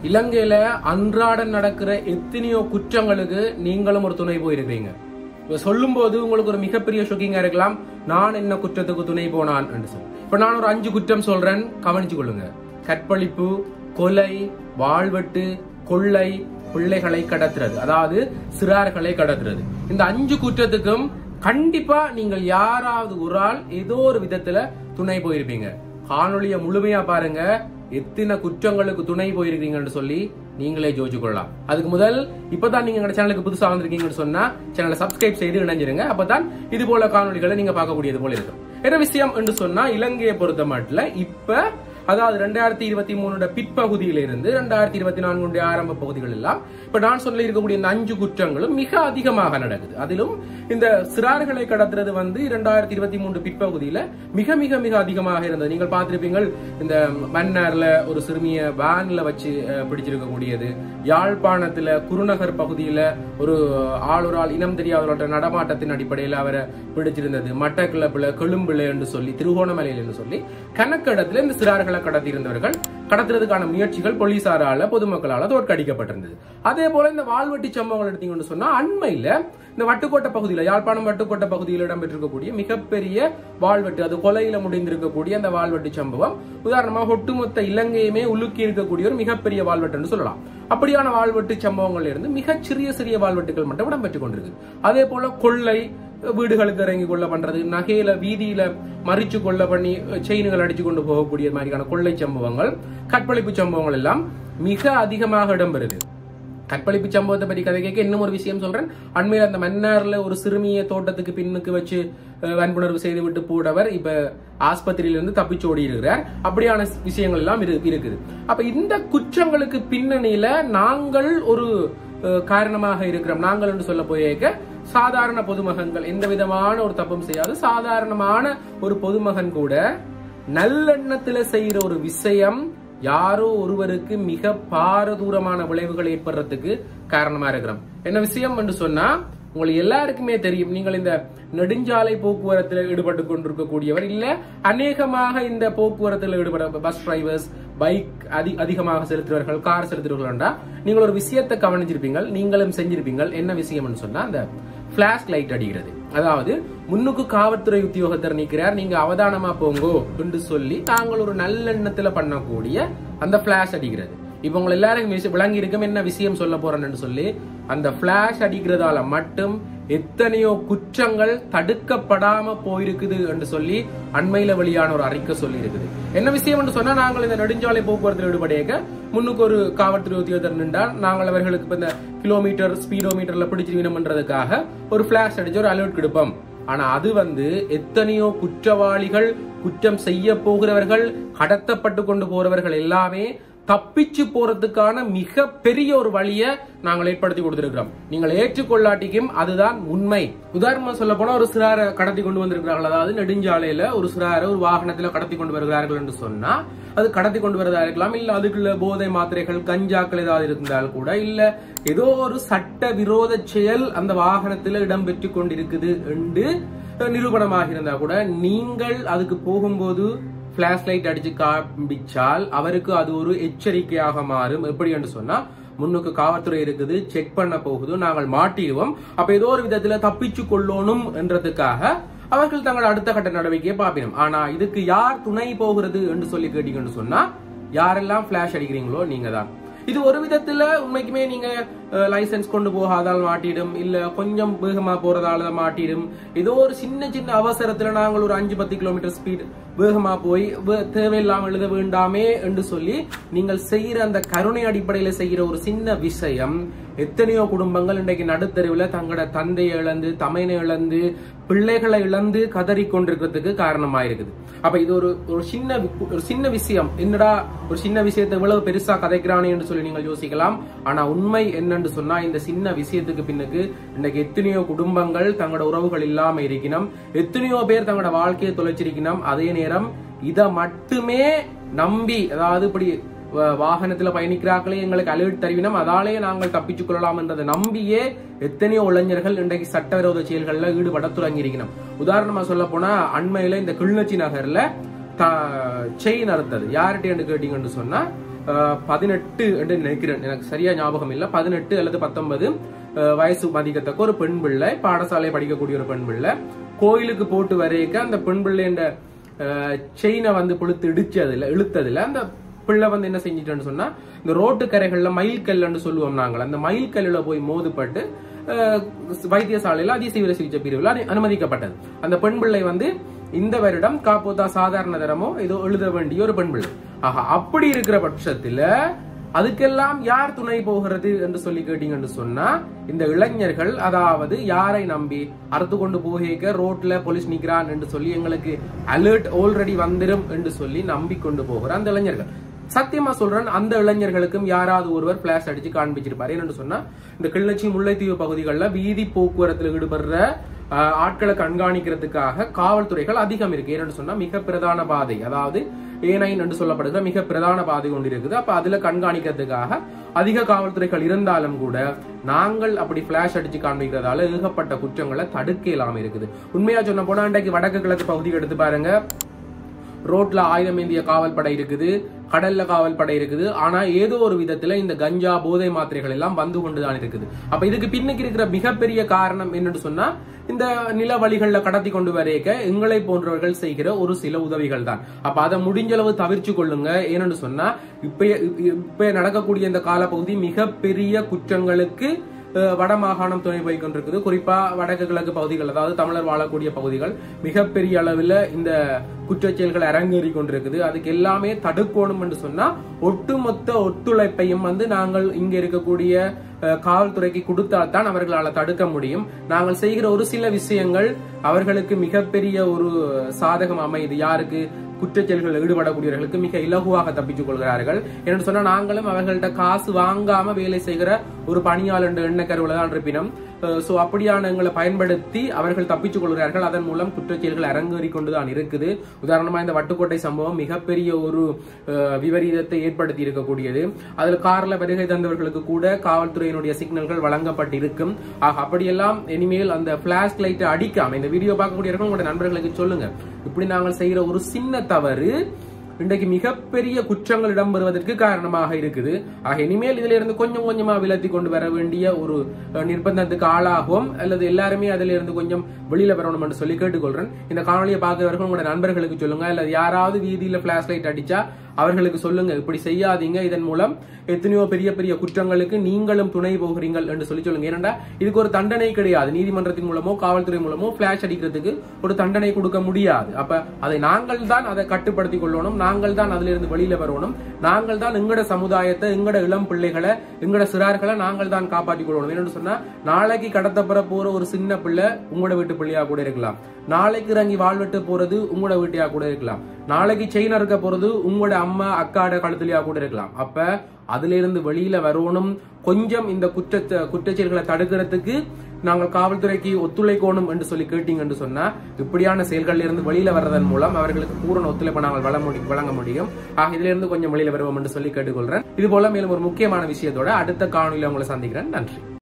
இலங்கையில அன்றாட நடக்கிற எத்தனையோ குற்றங்களுக்கு நீங்களும் ஒரு துணை போயிருக்கீங்க. சொல்லும் போது உங்களுக்கு ஒரு மிகப்பெரிய ஷாக்கிங்கா இருக்கலாம், நான் என்ன குற்றத்துக்கு துணை போனான் என்று சொல்லி. இப்ப நான் ஒரு 5 குற்றம் சொல்றேன், கவனிச்சு கொள்ளுங்க. கற்பழிப்பு, கொலை, வாழ்வெட்டு, கொள்ளை, பிள்ளைகளை கடத்துறது, அதாவது சிறார்களை கடத்துறது. இந்த 5 குற்றத்துக்கும் கண்டிப்பா நீங்கள் யாராவது ஒரு ஆள் ஏதோ ஒரு விதத்துல துணை போயிருப்பீங்க. காணொலிய முழுமையா பாருங்க, எத்தனை குற்றங்களுக்கு துணை போயிருக்கீங்கன்னு சொல்லி நீங்களே யோசிச்சு கொள்ளலாம். அதுக்கு முதல் இப்பதான் நீங்க எங்க சேனலுக்கு புதுசா வந்திருக்கீங்கன்னு சொன்னா சேனலை சப்ஸ்கிரைப் செய்து இணைஞ்சிருங்க. அப்பதான் இது போல காணொலிகளை நீங்க பார்க்கக்கூடியது போல இருக்கும். என்ன விஷயம் என்று சொன்னா, இலங்கையை பொறுத்த மட்டும் இப்ப அதாவது 2023 பிற்பகுதியிலிருந்து 2024 ஆரம்ப பகுதிகள் எல்லாம் இப்ப நான் சொல்ல இருக்கக்கூடிய இந்த 5 குற்றங்களும் மிக அதிகமாக நடக்குது. அதிலும் இந்த சிறார்களை கடத்துறது 2023 பிற்பகுதியில மிக மிக மிக அதிகமாக இருந்தது. நீங்கள் பார்த்திருப்பீங்க, இந்த மன்னார்ல ஒரு சிறுமிய வேன்ல வச்சு பிடிச்சிருக்கக்கூடியது, யாழ்ப்பாணத்துல குருநகர் பகுதியில ஒரு ஆள் இனம் தெரியாதவர்களோட நடமாட்டத்தின் அடிப்படையில் அவரை பிடிச்சிருந்தது, மட்டக்கிளப்புல கொழும்புல என்று சொல்லி, திருகோணமலையில் என்று சொல்லி கணக்கெடுத்துல இந்த சிறார்களை கடத்தி இருந்தவர்கள் கடத்துறதுக்கான முயற்சிகள் போலீசாரால பொதுமக்களால தோற்கடிக்கப்பட்டிருந்தது. அதே போல இந்த வாழ்வெட்டி சம்பவங்கள் எடுத்தீங்கன்னு சொன்னா, அண்மையில இந்த வட்டுக்கோட்டை பகுதியில, யாழ்ப்பாணம் வட்டுக்கோட்டை பகுதியில் இடம்பெற்றிருக்கக்கூடிய மிகப்பெரிய வாழ்வெட்டு, அது கொலையில முடிந்திருக்கக்கூடிய அந்த வாழ்வெட்டு சம்பவம் உதாரணமாக ஒட்டுமொத்த இலங்கையுமே உலுக்கி இருக்கக்கூடிய ஒரு மிகப்பெரிய வாழ்வெட்டு சொல்லலாம். அப்படியான வாழ்வெட்டு சம்பவங்கள் இருந்து மிக சிறிய சிறிய வாழ்வெட்டுகள் மட்டும் இடம்பெற்றுக் கொண்டிருக்கு. அதே போல கொள்ளை, வீடுகளுக்கு இறங்கி கொள்ள பண்றது, நகையில வீதியில மறிச்சு கொள்ள பண்ணி செயின்கள் அடிச்சு கொண்டு போகக்கூடிய மாதிரியான கொள்ளை சம்பவங்கள், கற்பழிப்பு சம்பவங்கள் எல்லாம் மிக அதிகமாக இடம்பெறுது. கற்பழிப்பு சம்பவத்தை பற்றி கதை கேட்க இன்னும் ஒரு விஷயம் சொல்றேன். அண்மையில் அந்த மன்னார்ல ஒரு சிறுமியை தோட்டத்துக்கு பின்னுக்கு வச்சு வன்புணர்வு செய்து விட்டு போடவர் இப்ப ஆஸ்பத்திரியிலிருந்து தப்பிச்சோடி இருக்கிறார். அப்படியான விஷயங்கள் எல்லாம் இருக்குது. அப்ப இந்த குற்றங்களுக்கு பின்னணியில நாங்கள் ஒரு காரணமாக இருக்கிறோம். நாங்கள் என்று சொல்ல போயிருக்க சாதாரண பொதுமகன்கள், எந்த விதமான ஒரு தப்பும் செய்யாது சாதாரணமான ஒரு பொதுமகன் கூட நல்லெண்ணத்துல செய்யற ஒரு விஷயம் யாரோ ஒருவருக்கு மிக பாரதூரமான விளைவுகள் ஏற்படுறதுக்கு காரணமா இருக்கிறோம். என்ன விஷயம் என்று சொன்னா, உங்களுக்கு எல்லாருக்குமே தெரியும், நீங்கள் இந்த நெடுஞ்சாலை போக்குவரத்தில் ஈடுபட்டு கொண்டிருக்கக்கூடியவர், இல்ல அநேகமாக இந்த போக்குவரத்தில் ஈடுபட பஸ் டிரைவர்ஸ், பைக் அதிகமாக செலுத்துறவர்கள், கார் செலுத்துறவர்கள், நீங்கள் ஒரு விஷயத்தை கவனிச்சிருப்பீங்க, நீங்களும் செஞ்சிருப்பீங்க. என்ன விஷயம் சொன்னா, அந்த பிளாஷ் லைட் அடிக்கிறது. அதாவது முன்னுக்கு காவல்துறை உத்தியோகத்தர் நிற்கிறார், நீங்க அவதானமா போங்கோ என்று சொல்லி நாங்கள் ஒரு நல்லெண்ணத்துல பண்ணக்கூடிய அந்த பிளாஷ் அடிக்கிறது. இப்ப உங்களை எல்லாரும் விளங்கி இருக்கும் என்ன விஷயம் சொல்ல போறேன்னு சொல்லி. அந்த பிளாஷ் அடிக்கிறதால மட்டும் எத்தனையோ குற்றங்கள் தடுக்கப்படாம போயிருக்குது என்று சொல்லி அண்மையில வெளியான ஒரு அறிக்கை சொல்லி இருக்குது. என்ன விஷயம் என்று சொன்னா, நாங்கள் இந்த நெடுஞ்சாலை போக்குவரத்தில் ஈடுபடையக்க முன்னுக்கு ஒரு காவல்துறை உத்தியோகத்தர் நின்றால் நாங்கள் அவர்களுக்கு இந்த கிலோமீட்டர் ஸ்பீடோமீட்டர்ல பிடிச்சிருக்கணும்ன்றதுக்காக ஒரு பிளாஷ் அடிச்சு ஒரு அலர்ட் கொடுப்போம். ஆனா அது எத்தனையோ குற்றவாளிகள், குற்றம் செய்ய போகிறவர்கள், கடத்தப்பட்டு கொண்டு போறவர்கள் எல்லாமே தப்பிச்சு போறதுக்கான மிக பெரிய ஒரு வழியை நாங்கள் ஏற்படுத்தி கொடுத்திருக்கிறோம். நீங்கள் ஏற்றுக்கொள்ளாட்டிக்கும் அதுதான் உண்மை. உதாரணமா சொல்ல போனா, ஒரு சிறாரை கடத்தி கொண்டு வந்திருக்கிறார்கள், அதாவது நெடுஞ்சாலையில ஒரு சிறாரை ஒரு வாகனத்துல கடத்தி கொண்டு வருகிறார்கள் என்று சொன்னா, அது கடத்தி கொண்டு வரதா இருக்கலாம், இல்ல அதுக்குள்ள போதை மாத்திரைகள், கஞ்சாக்கள் ஏதாவது இருந்தால் கூட, இல்ல ஏதோ ஒரு சட்ட விரோத செயல் அந்த வாகனத்துல இடம்பெற்று கொண்டிருக்குது என்று நிரூபணமாக இருந்தா கூட, நீங்கள் அதுக்கு போகும்போது பிளாஷ் லைட் அடிச்சு காண்பிச்சால் அவருக்கு அது ஒரு எச்சரிக்கையாக மாறும். எப்படி என்று சொன்னா, முன்னுக்கு காவல்துறை இருக்குது, செக் பண்ண போகுது, நாங்கள் மாட்டிடுவோம், அப்ப ஏதோ ஒரு விதத்துல தப்பிச்சு கொள்ளணும் என்றதுக்காக அவர்கள் தங்கள் அடுத்த கட்ட நடவடிக்கையை பார்ப்பினும். ஆனா இதுக்கு யார் துணை போகிறது என்று சொல்லி கேட்டீங்கன்னு சொன்னா, யாரெல்லாம் பிளாஷ் அடிக்கிறீங்களோ நீங்க தான். இது ஒரு விதத்துல உண்மைக்குமே நீங்க லைசன்ஸ் கொண்டு போகாதால் மாட்டிடும், இல்ல கொஞ்சம் வேகமா போறதால மாட்டிடும், ஏதோ ஒரு சின்ன சின்ன அவசரத்துல நாங்கள் ஒரு 5-10 கிலோமீட்டர் ஸ்பீட் வேகமா போய் தேவையில்லாம எழுத வேண்டாமே என்று சொல்லி நீங்கள் செய்யற அந்த கருணை அடிப்படையில செய்யற ஒரு சின்ன விஷயம் எத்தனையோ குடும்பங்கள் இன்றைக்கு நடுத்தருவில் தங்களோட தந்தையை இழந்து, தமையனை இழந்து, பிள்ளைகளை இழந்து கதறி கொண்டிருக்கிறதுக்கு காரணமா இருக்குது. அப்ப இது ஒரு சின்ன விஷயம், என்னடா ஒரு சின்ன விஷயத்தை இவ்வளவு பெருசா கதைக்கிறானே என்று சொல்லி நீங்கள் யோசிக்கலாம். ஆனா உண்மை என்னன்னு சொன்னா, இந்த சின்ன விஷயத்துக்கு பின்னுக்கு இன்னைக்கு எத்தனையோ குடும்பங்கள் தங்களோட உறவுகள் இல்லாம இருக்கணும், எத்தனையோ பேர் தங்களோட வாழ்க்கையை தொலைச்சிருக்கணும். அதே நேரம் இதை மட்டுமே நம்பி, அதாவது இப்படி வாகனத்துல பயணிக்கிறார்களே எங்களுக்கு அலர்ட் தருவினம், அதாலே நாங்கள் தப்பிச்சுக் கொள்ளலாம் என்றதை நம்பியே எத்தனையோ இளைஞர்கள் இன்றைக்கு சட்டவிரோத செயல்கள்ல ஈடுபட தொடங்கியிருக்கணும். உதாரணமா சொல்ல போனா, அண்மையில இந்த கிளிநொச்சி நகர்ல செயின் அறுத்தது யார்கிட்ட கேட்டீங்கன்னு சொன்னா, 18 என்று நினைக்கிறேன், எனக்கு சரியா ஞாபகம் இல்ல, 18 அல்லது 19 வயசு மதிக்கத்தக்க ஒரு பெண் பிள்ளை, பாடசாலை படிக்கக்கூடிய ஒரு பெண் பிள்ளை, கோயிலுக்கு போட்டு வரைக்க அந்த பெண் பிள்ளைன்ற செயினை வந்து புழுத்து இழுத்ததுல அந்த பிள்ளை வந்து என்ன செஞ்சிட்டேன்னு சொன்னா, இந்த ரோட்டு கரைகள்ல மயில் கல்லுன்னு சொல்லுவோம் நாங்கள், அந்த மயில் கல்லுல போய் மோதுப்பட்டு வைத்தியசாலையில அதிசீவிர சிகிச்சை பிரிவில் அனுமதிக்கப்பட்டது. அந்த பெண் பிள்ளை வந்து இந்த வருடம் காப்போதா சாதாரண தரமோ ஏதோ எழுத வேண்டிய ஒரு பெண் பிள்ளை. ஆக அப்படி இருக்கிற பட்சத்துல அதுக்கெல்லாம் யார் துணை போகிறது என்று சொல்லி கேட்டீங்கன்னு சொன்னா, இந்த இளைஞர்கள், அதாவது யாரை நம்பி அறுத்து கொண்டு போக ரோட்ல போலீஸ் நிக்கிறான் என்று சொல்லி எங்களுக்கு அலர்ட் ஆல்ரெடி வந்துடும் என்று சொல்லி நம்பிக்கொண்டு போகிற அந்த இளைஞர்கள். சத்தியமா சொல்றேன், அந்த இளைஞர்களுக்கும் யாராவது ஒருவர் பிளாஷ் அடிச்சு காண்பிச்சிருப்பாரு. என்னன்னு சொன்னா, இந்த கிள்ளச்சி முல்லைத்தீவு பகுதிகளில் வீதி போக்குவரத்தில் ஈடுபடுற ஆட்களை கண்காணிக்கிறதுக்காக காவல்துறைகள் அதிகம் இருக்கு. ஏன்னு சொன்னா, மிக பிரதான பாதை, அதாவது A9 என்று சொல்லப்படுகிற மிக பிரதான பாதை கொண்டு இருக்குது. அப்ப அதுல கண்காணிக்கிறதுக்காக அதிக காவல்துறைகள் இருந்தாலும் கூட நாங்கள் அப்படி பிளாஷ் அடிச்சு காண்பிக்கிறதால ஏகப்பட்ட குற்றங்களை தடுக்க இல்லாம இருக்குது. உண்மையா சொன்ன போனா, இன்றைக்கு வடக்கு கிழக்கு பகுதிக்கு எடுத்து பாருங்க, ரோட்ல ஆயுதம் ஏந்திய காவல் படை இருக்குது, கடல்ல காவல் படை இருக்குது. ஆனா ஏதோ ஒரு விதத்துல இந்த கஞ்சா போதை மாத்திரைகள் எல்லாம் வந்து கொண்டுதான் இருக்குது. அப்ப இதுக்கு பின்னுக்கு இருக்கிற மிகப்பெரிய காரணம் என்னன்னு சொன்னா, இந்த நில வழிகள்ல கடத்தி கொண்டு வரைக்க எங்களை போன்றவர்கள் செய்கிற ஒரு சில உதவிகள் தான். அப்ப அதை முடிஞ்ச அளவு தவிர்த்து கொள்ளுங்க. ஏன்னு சொன்னா, இப்ப நடக்கக்கூடிய இந்த காலப்பகுதி மிகப்பெரிய குற்றங்களுக்கு வடமாகாணம் துணை போய் கொண்டிருக்குது. குறிப்பா வடக்கு கிழக்கு பகுதிகள், அதாவது தமிழர் வாழக்கூடிய பகுதிகள் மிகப்பெரிய அளவில் இந்த குற்றச்செயல்கள் அரங்கேறி கொண்டிருக்குது. அதுக்கு எல்லாமே தடுக்கணும் என்று சொன்னா, ஒட்டுமொத்த ஒத்துழைப்பையும் வந்து நாங்கள் இங்க இருக்கக்கூடிய காவல்துறைக்கு கொடுத்தால்தான் அவர்களால் தடுக்க முடியும். நாங்கள் செய்கிற ஒரு சில விஷயங்கள் அவர்களுக்கு மிகப்பெரிய ஒரு சாதகம் அமையுது. யாருக்கு? குற்றச்செயல்களில் ஈடுபடக்கூடியவர்களுக்கு மிக இலகுவாக தப்பித்துக் கொள்கிறார்கள். என்று சொன்னா, நாங்களும் அவர்கள்ட்ட காசு வாங்காம வேலை செய்கிற ஒரு பணியாளர் என்ற எண்ணக்கருவில தான் இருப்பினும், சோ அப்படியான எங்களை பயன்படுத்தி அவர்கள் தப்பித்துக் கொள்கிறார்கள். அதன் மூலம் குற்றச்செயல்கள் அரங்கேறி கொண்டுதான் இருக்குது. உதாரணமா இந்த வட்டுக்கோட்டை சம்பவம் மிகப்பெரிய ஒரு விபரீதத்தை ஏற்படுத்தி இருக்கக்கூடியது. அதில் கார்ல வருகை தந்தவர்களுக்கு கூட காவல்துறையினுடைய சிக்னல்கள் வழங்கப்பட்டிருக்கும். அப்படியெல்லாம் இனிமேல் அந்த பிளாஷ் லைட் அடிக்காம இந்த வீடியோ பார்க்கக்கூடியவர்கள் உங்களுடைய நண்பர்களுக்கு சொல்லுங்க, இப்படி நாங்கள் செய்யற ஒரு சின்ன தவறு இன்றைக்கு மிகப்பெரிய குற்றங்கள் இடம்பெறுவதற்கு காரணமாக இருக்குது. ஆக இனிமேல் இதுல இருந்து கொஞ்சம் கொஞ்சமா விலத்தி கொண்டு வர வேண்டிய ஒரு நிர்பந்தத்துக்கு ஆளாகும், அல்லது எல்லாருமே அதுல இருந்து கொஞ்சம் வெளியில வரணும் என்று சொல்லி கேட்டுக்கொள்றேன். இந்த காணொலியை பார்க்கிறவர்கள் உங்களோட நண்பர்களுக்கு சொல்லுங்க, அல்லது யாராவது வீதியில பிளாஷ் லைட் அடிச்சா அவர்களுக்கு சொல்லுங்க, இப்படி செய்யாதீங்க, இதன் மூலம் எத்தனையோ பெரிய பெரிய குற்றங்களுக்கு நீங்களும் துணை போகிறீர்கள் என்று சொல்லி சொல்லுங்க. ஏனென்றா இதுக்கு ஒரு தண்டனை கிடையாது. நீதிமன்றத்தின் மூலமோ காவல்துறை மூலமோ பிளாஷ் அடிக்கிறதுக்கு ஒரு தண்டனை கொடுக்க முடியாது. அப்ப அதை நாங்கள் தான் அதை கட்டுப்படுத்திக் கொள்ளணும், நாங்கள் தான் அதுல இருந்து வெளியில வரணும், நாங்கள் தான் எங்கட சமுதாயத்தை, எங்கட இளம் பிள்ளைகளை, எங்கட சிறார்களை நாங்கள் தான் காப்பாற்றிக் கொள்ளணும். என்னன்னு சொன்னா, நாளைக்கு கடத்தப்பட போற ஒரு சின்ன பிள்ளை உங்களோட வீட்டு பிள்ளையா கூட இருக்கலாம், நாளைக்கு இறங்கி வாழ்வெட்டு போறது உங்களோட வீட்டையா கூட இருக்கலாம், நாளைக்கு செயின் அறுக்க போறது உங்களோட அம்மா அக்காட கழுத்துலயா கூட இருக்கலாம். அப்ப அதுல இருந்து வெளியில வரணும். கொஞ்சம் இந்த குற்றச்செயல்களை தடுக்கிறதுக்கு நாங்கள் காவல்துறைக்கு ஒத்துழைக்கணும் என்று சொல்லி கேட்டீங்கன்னு சொன்னா, இப்படியான செயல்களில் இருந்து வெளியில வர்றதன் மூலம் அவர்களுக்கு பூரண ஒத்துழைப்பை நாங்கள் வழங்க முடியும். ஆக இதுல இருந்து கொஞ்சம் வெளியில வருவோம் என்று சொல்லி கேட்டுக்கொள்றேன். இது போல மேலும் ஒரு முக்கியமான விஷயத்தோட அடுத்த காணொலியில உங்களை சந்திக்கிறேன். நன்றி.